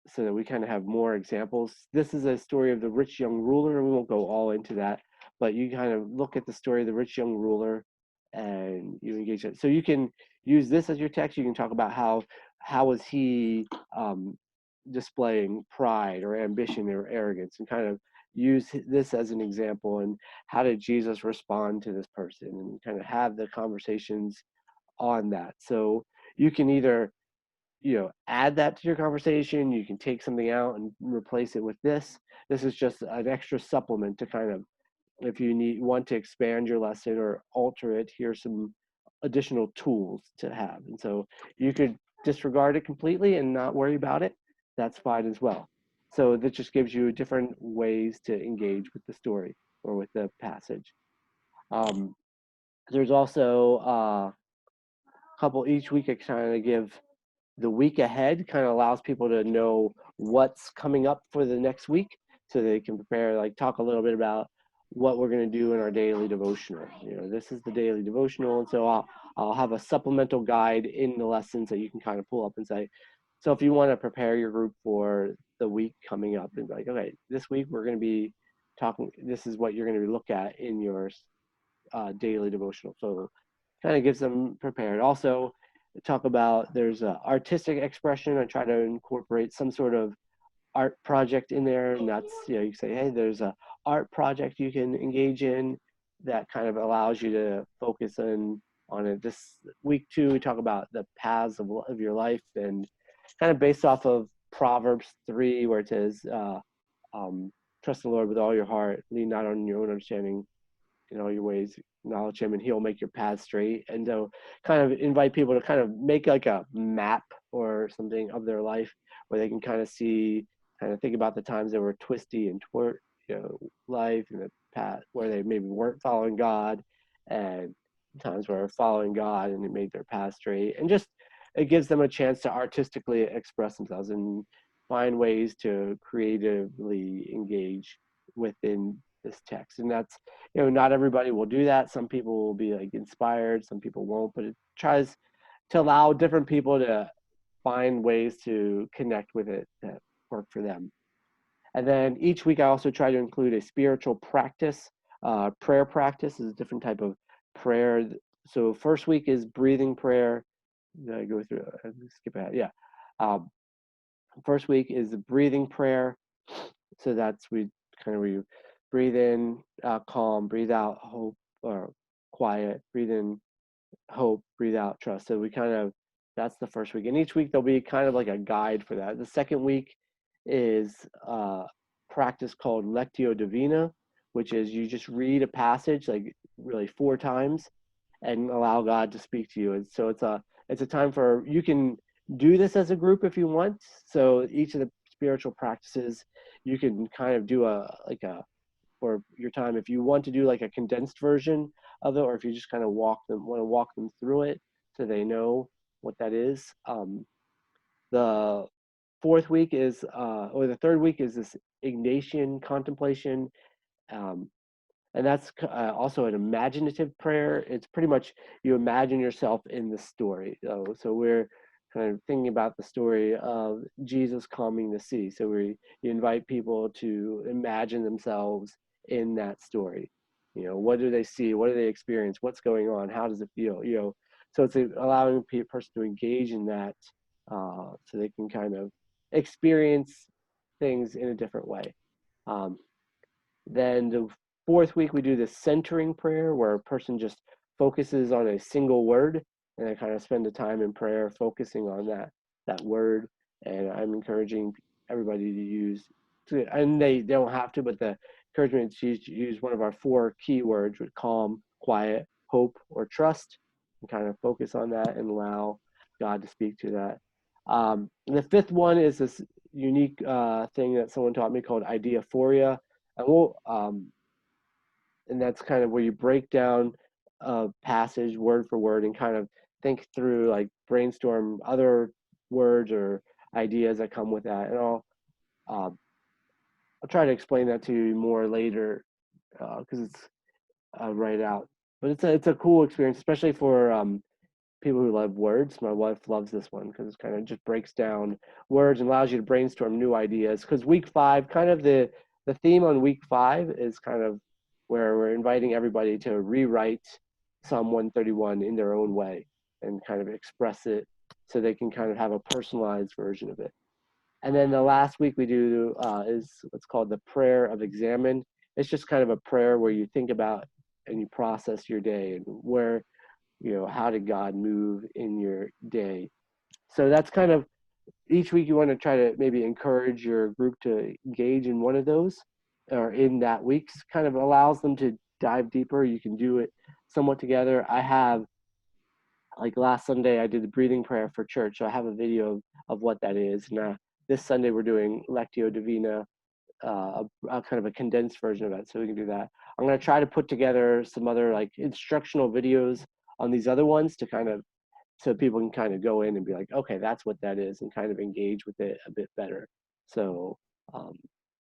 so that we kind of have more examples. This is a story of the rich young ruler, and we won't go all into that, but you kind of look at the story of the rich young ruler and you engage it. So you can use this as your text. You can talk about how was he displaying pride or ambition or arrogance, and kind of use this as an example, and how did Jesus respond to this person, and kind of have the conversations on that. So you can either add that to your conversation. You can take something out and replace it with this. This is just an extra supplement to kind of, if you want to expand your lesson or alter it, here's some additional tools to have. And so you could disregard it completely and not worry about it. That's fine as well. So that just gives you different ways to engage with the story or with the passage. There's also a couple each week. I kind of give the week ahead, kind of allows people to know what's coming up for the next week, so they can prepare, like talk a little bit about what we're going to do in our daily devotional. This is the daily devotional, and so I'll have a supplemental guide in the lessons that you can kind of pull up and say, so if you want to prepare your group for the week coming up, and be like, okay, this week we're going to be talking, this is what you're going to look at in your daily devotional. So kind of gets them prepared. Also, talk about, there's a artistic expression. I try to incorporate some sort of art project in there, and that's, you say, hey, there's a art project you can engage in that kind of allows you to focus on it. This week 2, we talk about the paths of your life, and kind of based off of Proverbs 3, where it says, trust the Lord with all your heart, lean not on your own understanding, in all your ways acknowledge him, and he'll make your path straight. And so kind of invite people to kind of make like a map or something of their life, where they can kind of see, kind of think about the times that were twisty and life, and the path where they maybe weren't following God, and times where they're following God and it made their path straight. And just, it gives them a chance to artistically express themselves and find ways to creatively engage within this text. And that's, not everybody will do that. Some people will be like inspired, some people won't, but it tries to allow different people to find ways to connect with it that work for them. And then each week I also try to include a spiritual practice. Prayer practice is a different type of prayer. So first week is breathing prayer. Did I go through? Skip ahead. Yeah. First week is the breathing prayer. So that's, we kind of, where you breathe in, calm, breathe out, hope, or quiet, breathe in, hope, breathe out, trust. So we kind of, that's the first week. And each week there'll be kind of like a guide for that. The second week is practice called Lectio Divina, which is you just read a passage like really 4 times and allow God to speak to you. And so it's a time for, you can do this as a group if you want. So each of the spiritual practices, you can kind of do for your time, if you want to do like a condensed version of it, or if you just kind of want to walk them through it so they know what that is. The fourth week is, or the third week is this Ignatian contemplation. And that's also an imaginative prayer. It's pretty much, you imagine yourself in the story. So we're kind of thinking about the story of Jesus calming the sea. So you invite people to imagine themselves in that story. What do they see? What do they experience? What's going on? How does it feel? So it's allowing a person to engage in that, so they can kind of experience things in a different way. Then the fourth week, we do the centering prayer, where a person just focuses on a single word, and they kind of spend the time in prayer focusing on that word. And I'm encouraging everybody to use, and they don't have to, but the encouragement is to use one of our 4 key words, with calm, quiet, hope, or trust, and kind of focus on that and allow God to speak to that. The fifth one is this unique thing that someone taught me called ideaphoria. And that's kind of where you break down a passage word for word and kind of think through, like brainstorm other words or ideas that come with that. And I'll try to explain that to you more later, because it's right out. But it's a cool experience, especially for people who love words, my wife loves this one because it kind of just breaks down words and allows you to brainstorm new ideas. Because week 5, kind of the theme on week 5 is kind of where we're inviting everybody to rewrite Psalm 131 in their own way and kind of express it so they can kind of have a personalized version of it. And then the last week we do is what's called the prayer of examine. It's just kind of a prayer where you think about and you process your day and where, how did God move in your day. So that's kind of each week you want to try to maybe encourage your group to engage in one of those or in that week's kind of allows them to dive deeper. You can do it somewhat together. I have, like last Sunday, I did the breathing prayer for church. So I have a video of what that is. And this Sunday we're doing Lectio Divina, a kind of a condensed version of it. So we can do that. I'm going to try to put together some other like instructional videos on these other ones to kind of, so people can kind of go in and be like, okay, that's what that is, and kind of engage with it a bit better. So,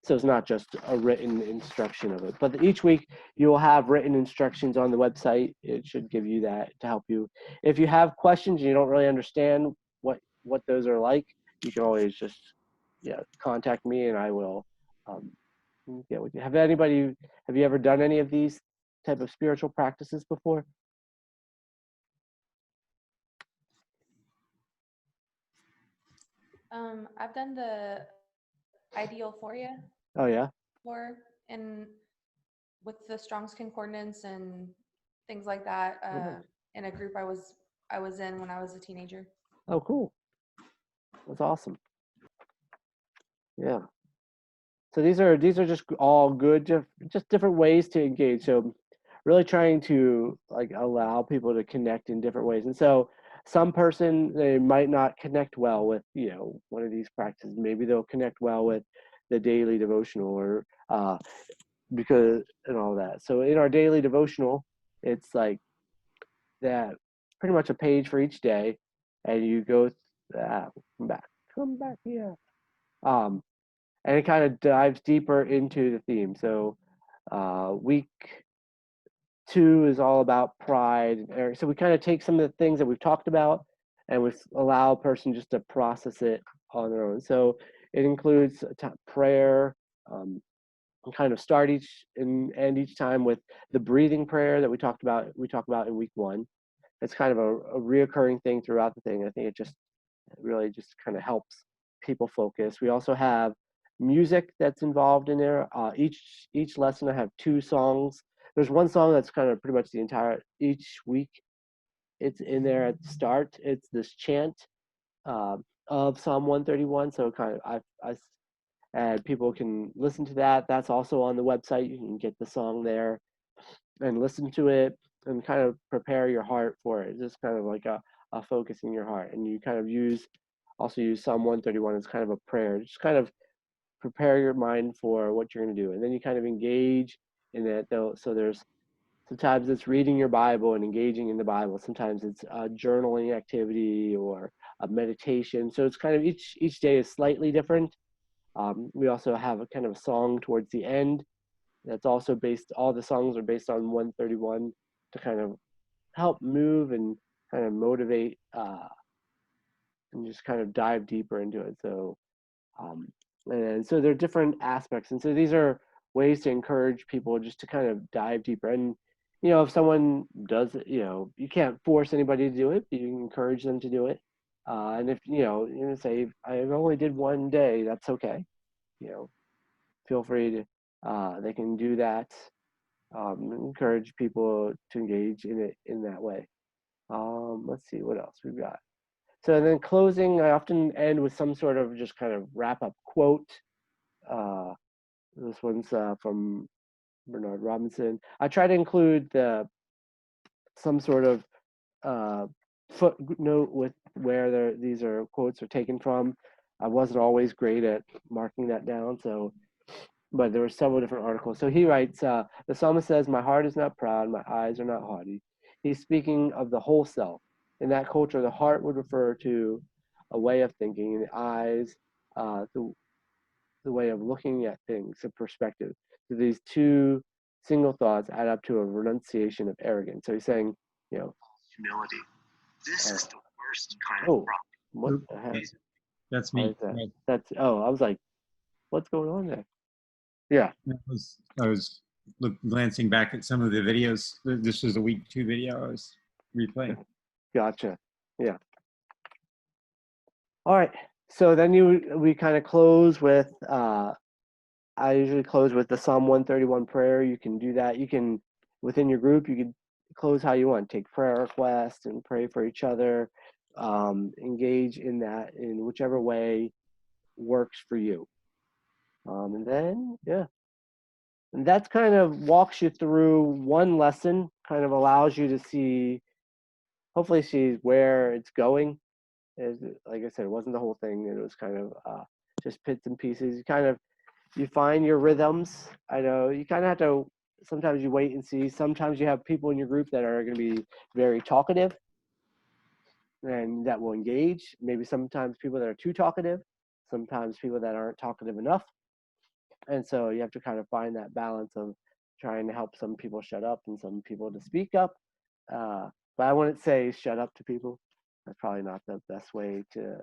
so it's not just a written instruction of it, but each week you will have written instructions on the website. It should give you that to help you. If you have questions and you don't really understand what those are like, you can always just contact me and I will get with you. Have you ever done any of these type of spiritual practices before? I've done the Ideal for you. Oh yeah. And with the Strong's Concordance and things like that, in a group I was in when I was a teenager. Oh, cool. That's awesome. Yeah. So these are just all good, just different ways to engage. So really trying to like allow people to connect in different ways. And so some person, they might not connect well with, one of these practices. Maybe they'll connect well with the daily devotional or because and all that. So in our daily devotional, it's like that pretty much a page for each day, and you go come back here. And it kind of dives deeper into the theme. So week 2 is all about pride. So we kind of take some of the things that we've talked about and we allow a person just to process it on their own. So it includes prayer, and kind of start each and end each time with the breathing prayer that we talk about in week 1. It's kind of a reoccurring thing throughout the thing. I think it really just kind of helps people focus. We also have music that's involved in there. Each lesson I have 2 songs. There's one song that's kind of pretty much the entire each week. It's in there at the start. It's this chant of Psalm 131. So kind of and people can listen to that. That's also on the website. You can get the song there and listen to it and kind of prepare your heart for it. It's just kind of like a focus in your heart. And you kind of use Psalm 131 as kind of a prayer. Just kind of prepare your mind for what you're going to do. And then you kind of engage in it. So there's sometimes it's reading your Bible and engaging in the Bible. Sometimes it's a journaling activity or a meditation. So it's kind of each day is slightly different. We also have a kind of a song towards the end that's also all the songs are based on 131 to kind of help move and kind of motivate and just kind of dive deeper into it. So, and so there are different aspects. And so these are ways to encourage people just to kind of dive deeper. And, if someone does it, you can't force anybody to do it, but you can encourage them to do it. And if, you say, I only did one day, that's okay. Feel free to, they can do that. Encourage people to engage in it in that way. Let's see what else we've got. So then closing, I often end with some sort of just kind of wrap up quote. This one's from Bernard Robinson. I try to include some sort of footnote with where these are quotes are taken from. I wasn't always great at marking that down, but there were several different articles. So he writes, the psalmist says, "My heart is not proud, my eyes are not haughty." He's speaking of the whole self. In that culture, the heart would refer to a way of thinking, and the eyes, the way of looking at things, a perspective. So these 2 single thoughts add up to a renunciation of arrogance. So he's saying, humility. This Oh. is the worst kind Oh. of problem. What Oop, the heck? That's Why me. is that? Right. That's, oh, I was like, what's going on there? Yeah. I was glancing back at some of the videos. This was a week 2 video I was replaying. Gotcha. Yeah. All right. So then we kind of close with, I usually close with the Psalm 131 prayer. You can do that. You can, within your group, you can close how you want. Take prayer requests and pray for each other. Engage in that in whichever way works for you. And then, yeah. And that's kind of walks you through one lesson, kind of allows you to see, hopefully see where it's going. Like I said, it wasn't the whole thing. It was kind of just bits and pieces. You find your rhythms. I know you kind of have to, sometimes you wait and see. Sometimes you have people in your group that are going to be very talkative and that will engage. Maybe sometimes people that are too talkative, sometimes people that aren't talkative enough. And so you have to kind of find that balance of trying to help some people shut up and some people to speak up. But I wouldn't say shut up to people. That's probably not the best way to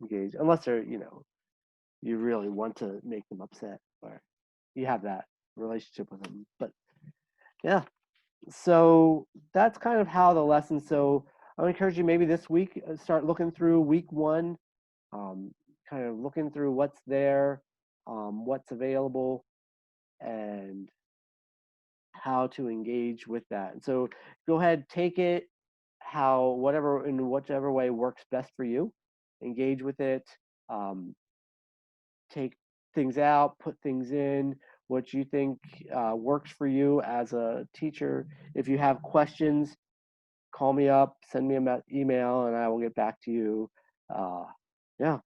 engage, unless they're, you really want to make them upset or you have that relationship with them. But yeah, so that's kind of how the lesson. So I would encourage you maybe this week, start looking through week 1, kind of looking through what's there, what's available, and how to engage with that. And so go ahead, take it in whichever way works best for you. Engage with it. Take things out, put things in, what you think works for you as a teacher. If you have questions, call me up, send me an email, and I will get back to you. Yeah.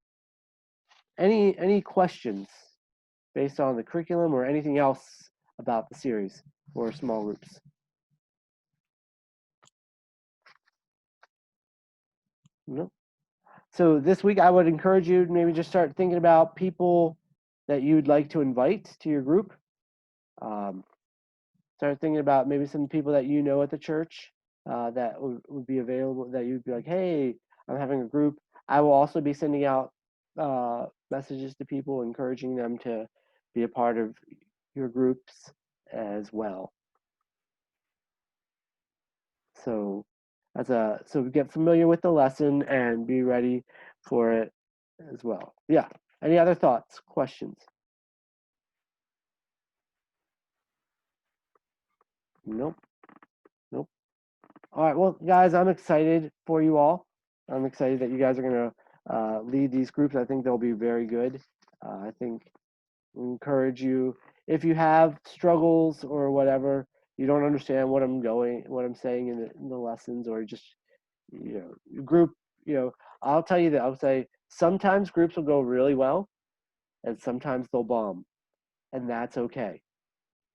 Any questions based on the curriculum or anything else about the series or small groups? No. So this week, I would encourage you to maybe just start thinking about people that you'd like to invite to your group. Start thinking about maybe some people that you know at the church that would be available, that you'd be like, hey, I'm having a group. I will also be sending out messages to people, encouraging them to be a part of your groups as well. So so get familiar with the lesson and be ready for it as well. Yeah. Any other thoughts, questions? Nope. Nope. All right. Well, guys, I'm excited for you all. I'm excited that you guys are going to lead these groups. I think they'll be very good. I think encourage you, if you have struggles or whatever, you don't understand what I'm saying in the lessons, or just, group, I'll tell you that I'll say sometimes groups will go really well and sometimes they'll bomb, and that's okay.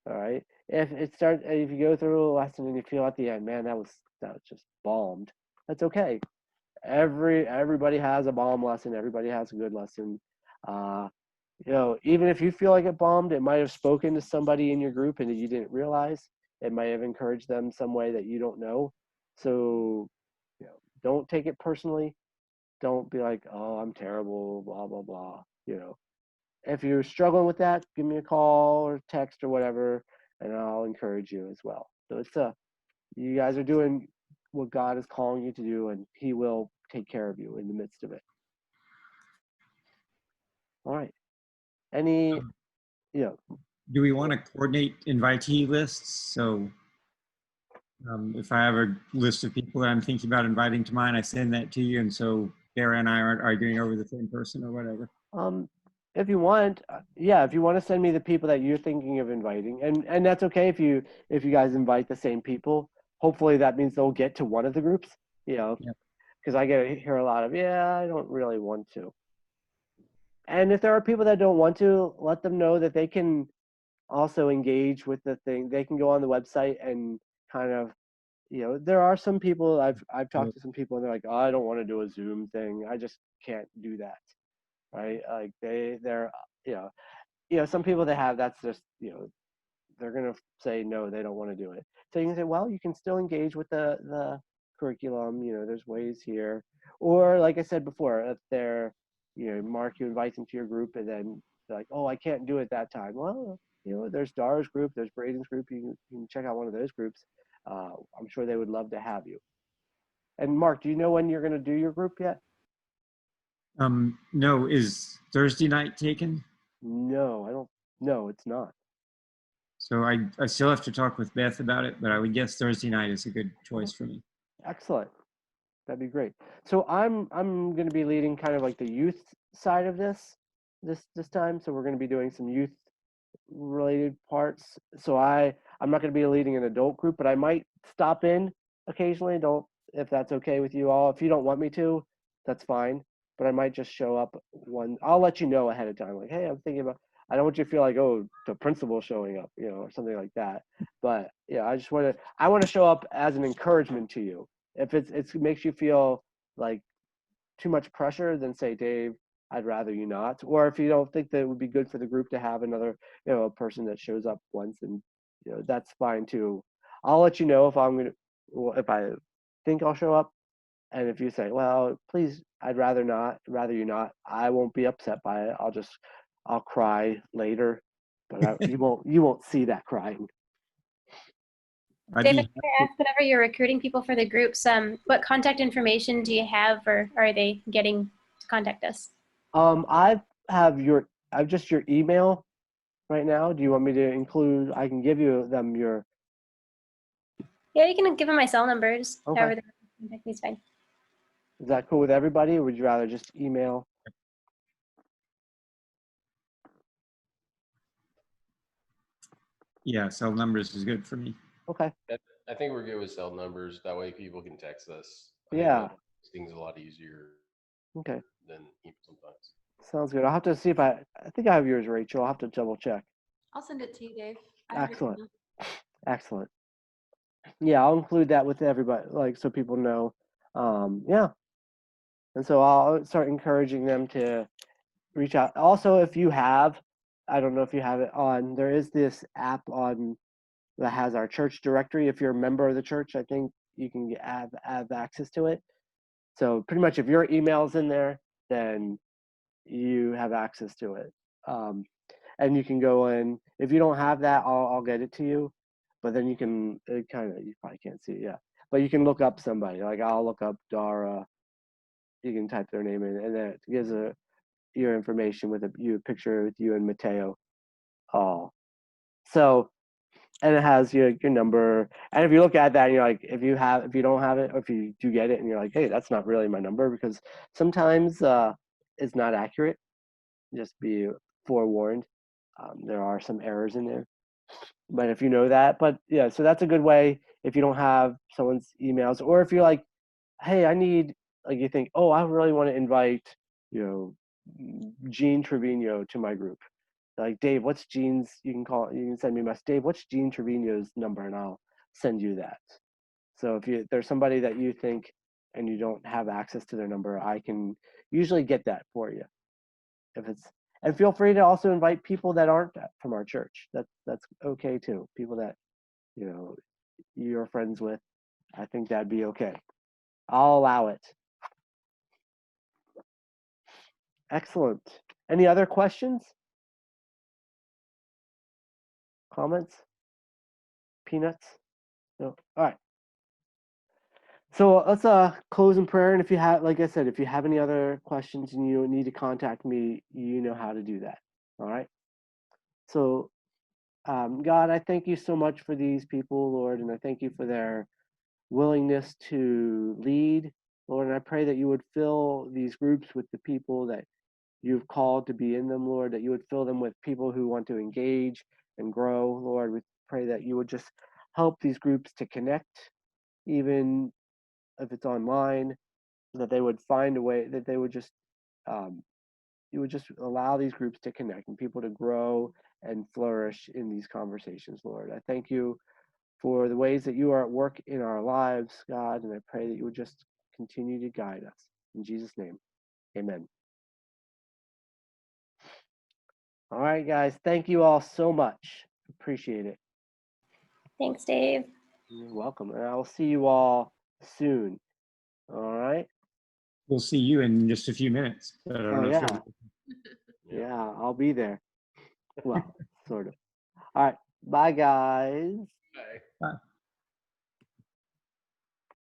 All right. If you go through a lesson and you feel at the end, man, that was just bombed, that's okay. Everybody has a bomb lesson. Everybody has a good lesson. Even if you feel like it bombed, it might have spoken to somebody in your group and you didn't realize. It might have encouraged them some way that you don't know. So, don't take it personally. Don't be like, oh, I'm terrible, blah, blah, blah. If you're struggling with that, give me a call or text or whatever, and I'll encourage you as well. So you guys are doing what God is calling you to do, and He will take care of you in the midst of it. All right. Any, Do we want to coordinate invitee lists? So if I have a list of people that I'm thinking about inviting to mine, I send that to you, and so Dara and I aren't arguing over the same person or whatever. If you want, if you want to send me the people that you're thinking of inviting, and that's okay if you guys invite the same people. Hopefully that means they'll get to one of the groups, because I hear a lot of, I don't really want to. And if there are people that don't want to, let them know that they can also engage with the thing. They can go on the website and kind of, there are some people I've talked to some people and they're like, oh, I don't want to do a Zoom thing. I just can't do that. Right? Like they're some people that have, that's just, they're gonna say no, they don't want to do it. So you can say, well, you can still engage with the curriculum, there's ways here. Or like I said before, if they're, Mark, you invite them to your group and then they're like, oh, I can't do it that time. Well, there's Dara's group, there's Braden's group. You can check out one of those groups. I'm sure they would love to have you. And Mark, do you know when you're going to do your group yet? No, is Thursday night taken? No, I don't. No, it's not. So I still have to talk with Beth about it, but I would guess Thursday night is a good choice for me. Excellent. That'd be great. So I'm going to be leading kind of like the youth side of this time. So we're going to be doing some youth related parts. So I'm not going to be leading an adult group, but I might stop in occasionally. Don't, if that's okay with you all. If you don't want me to, that's fine. But I might just show up I'll let you know ahead of time. Like, hey, I'm thinking about. I don't want you to feel like, oh, the principal showing up, or something like that. But yeah, I want to show up as an encouragement to you. If it makes you feel like too much pressure, then say, Dave, I'd rather you not. Or if you don't think that it would be good for the group to have another, a person that shows up once, and that's fine too. I'll let you know if I think I'll show up, and if you say, well, please, I'd rather you not, I won't be upset by it. I'll cry later, but you won't see that crying. David, can I ask, whenever you're recruiting people for the groups, what contact information do you have, or are they getting to contact us? I've just your email right now. Do you want me to include? I can give you them your. Yeah, you can give them my cell numbers. Okay. However they contact me is fine. Is that cool with everybody, or would you rather just email? Yeah, cell numbers is good for me. Okay. I think we're good with cell numbers. That way people can text us. Yeah. Things a lot easier. Okay. Than email sometimes. Sounds good. I'll have to see if I think I have yours, Rachel. I'll have to double check. I'll send it to you, Dave. I have your Excellent. email. Excellent. Yeah, I'll include that with everybody, like, so people know. Yeah. And so I'll start encouraging them to reach out. Also, if you have, I don't know if you have it on, there is this app on that has our church directory. If you're a member of the church, I think you can have access to it. So pretty much if your email's in there, then you have access to it. And you can go in. If you don't have that, I'll get it to you. But then you can you probably can't see it, yeah. But you can look up somebody. Like I'll look up Dara. You can type their name in, and then it gives your information with a picture with you and Mateo. So, and it has your number. And if you look at that, and you're like, if you don't have it, or if you do get it, and you're like, hey, that's not really my number, because sometimes it's not accurate. Just be forewarned. There are some errors in there. But if you know that, but yeah, so that's a good way if you don't have someone's emails, or if you're like, hey, you think, oh, I really want to invite, Gene Trevino to my group. Like, Dave, what's Gene's, you can send me a message, Dave, what's Gene Trevino's number? And I'll send you that. So if there's somebody that you think and you don't have access to their number, I can usually get that for you. And feel free to also invite people that aren't from our church. That's okay too. People that, you're friends with. I think that'd be okay. I'll allow it. Excellent. Any other questions? Comments? Peanuts? No. All right. So let's close in prayer. And if you have, like I said, if you have any other questions and you need to contact me, you know how to do that. All right. So God, I thank you so much for these people, Lord, and I thank you for their willingness to lead, Lord, and I pray that you would fill these groups with the people that you've called to be in them, Lord, that you would fill them with people who want to engage and grow, Lord. We pray that you would just help these groups to connect, even if it's online, that they would find a way, that they would just, you would just allow these groups to connect and people to grow and flourish in these conversations, Lord. I thank you for the ways that you are at work in our lives, God, and I pray that you would just continue to guide us. In Jesus' name, amen. All right, guys, thank you all so much. Appreciate it. Thanks, Dave. You're welcome. And I will see you all soon. All right. We'll see you in just a few minutes. But I don't Oh know if yeah, you'll- yeah. I'll be there. Well, sort of. All right. Bye, guys.